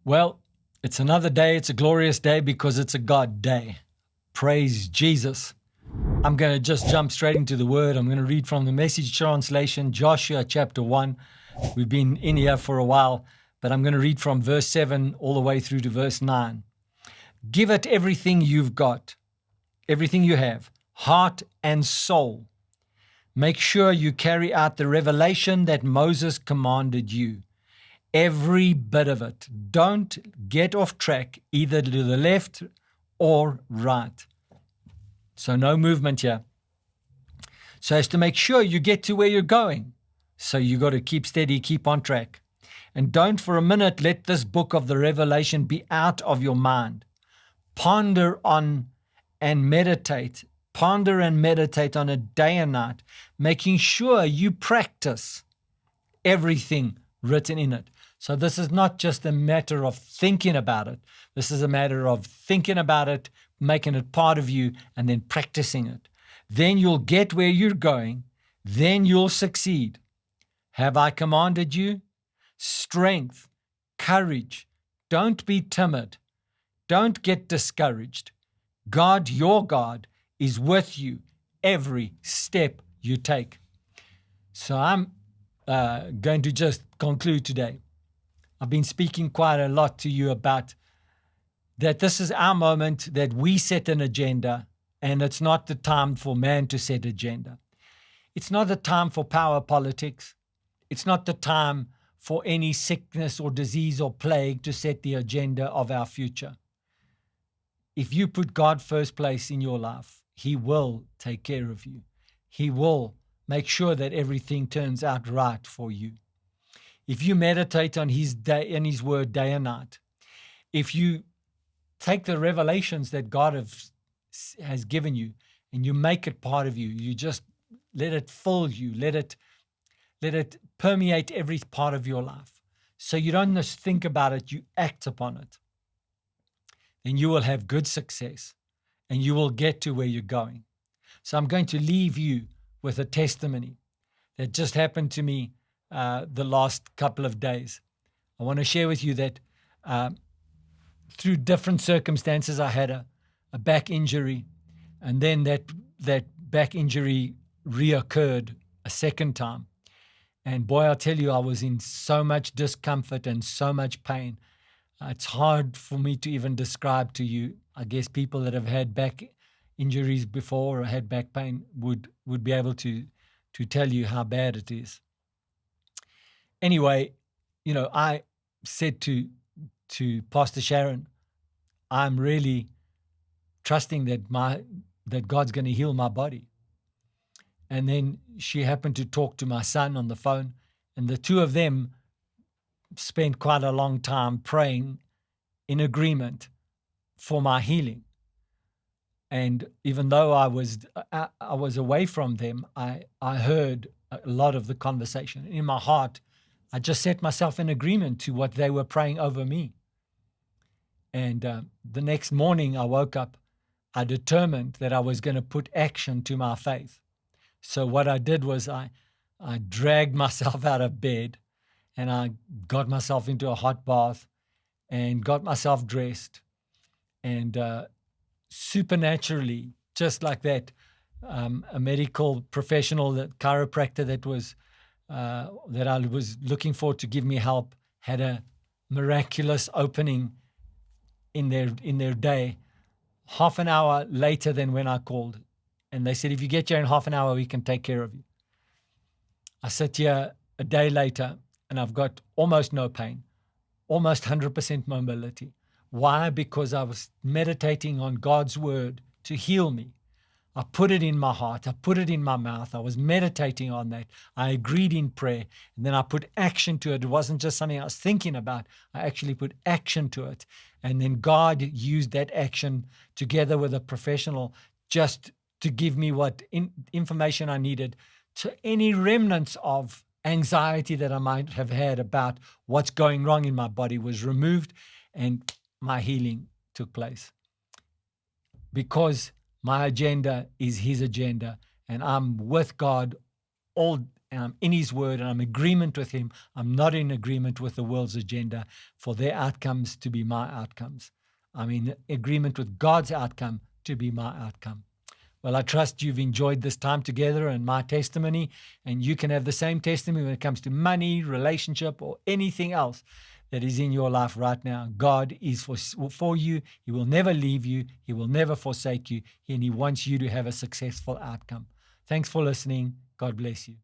Well, it's another day. It's a glorious day because it's a God day. Praise Jesus. I'm going to just jump straight into the word. I'm going to read from the Message translation, Joshua chapter 1. We've been in here for a while, but I'm going to read from verse 7 all the way through to verse 9. Give it everything you've got, everything you have, heart and soul. Make sure you carry out the revelation that Moses commanded you. Every bit of it. Don't get off track, either to the left or right. So no movement here. So as to make sure you get to where you're going. So you got to keep steady, keep on track. And don't for a minute let this book of the Revelation be out of your mind. Ponder on and meditate. Ponder and meditate on it day and night, making sure you practice everything written in it. So this is not just a matter of thinking about it. This is a matter of thinking about it, making it part of you, and then practicing it. Then you'll get where you're going. Then you'll succeed. Have I commanded you? Strength, courage. Don't be timid. Don't get discouraged. God, your God, is with you every step you take. So I'm going to just conclude today. I've been speaking quite a lot to you about that this is our moment that we set an agenda, and it's not the time for man to set agenda. It's not the time for power politics. It's not the time for any sickness or disease or plague to set the agenda of our future. If you put God first place in your life, He will take care of you. He will make sure that everything turns out right for you. If you meditate on His day and His word day and night, if you take the revelations that God has given you and you make it part of you, you just let it fill you, let it permeate every part of your life. So you don't just think about it, you act upon it. Then you will have good success and you will get to where you're going. So I'm going to leave you with a testimony that just happened to me the last couple of days. I want to share with you that through different circumstances, I had a back injury, and then that back injury reoccurred a second time. And boy, I'll tell you, I was in so much discomfort and so much pain. It's hard for me to even describe to you. I guess people that have had back injuries before or had back pain would be able to tell you how bad it is. Anyway, I said to Pastor Sharon, I'm really trusting that God's going to heal my body. And then she happened to talk to my son on the phone, and the two of them spent quite a long time praying in agreement for my healing. And even though I was away from them, I heard a lot of the conversation. In my heart, I just set myself in agreement to what they were praying over me. And the next morning I woke up, I determined that I was going to put action to my faith. So what I did was I dragged myself out of bed and I got myself into a hot bath and got myself dressed. And supernaturally, just like that, a medical professional, that chiropractor that I was looking for to give me help, had a miraculous opening in their day, half an hour later than when I called. And they said, if you get here in half an hour, we can take care of you. I sit here a day later and I've got almost no pain, almost 100% mobility. Why? Because I was meditating on God's word to heal me. I put it in my heart. I put it in my mouth. I was meditating on that. I agreed in prayer, and then I put action to it. It wasn't just something I was thinking about. I actually put action to it. And then God used that action together with a professional just to give me what information I needed to any remnants of anxiety that I might have had about what's going wrong in my body was removed, and my healing took place. Because my agenda is His agenda, and I'm with God all and I'm in His Word, and I'm in agreement with Him. I'm not in agreement with the world's agenda for their outcomes to be my outcomes. I'm in agreement with God's outcome to be my outcome. Well, I trust you've enjoyed this time together and my testimony, and you can have the same testimony when it comes to money, relationship, or anything else that is in your life right now. God is for you. He will never leave you. He will never forsake you, and He wants you to have a successful outcome. Thanks for listening. God bless you.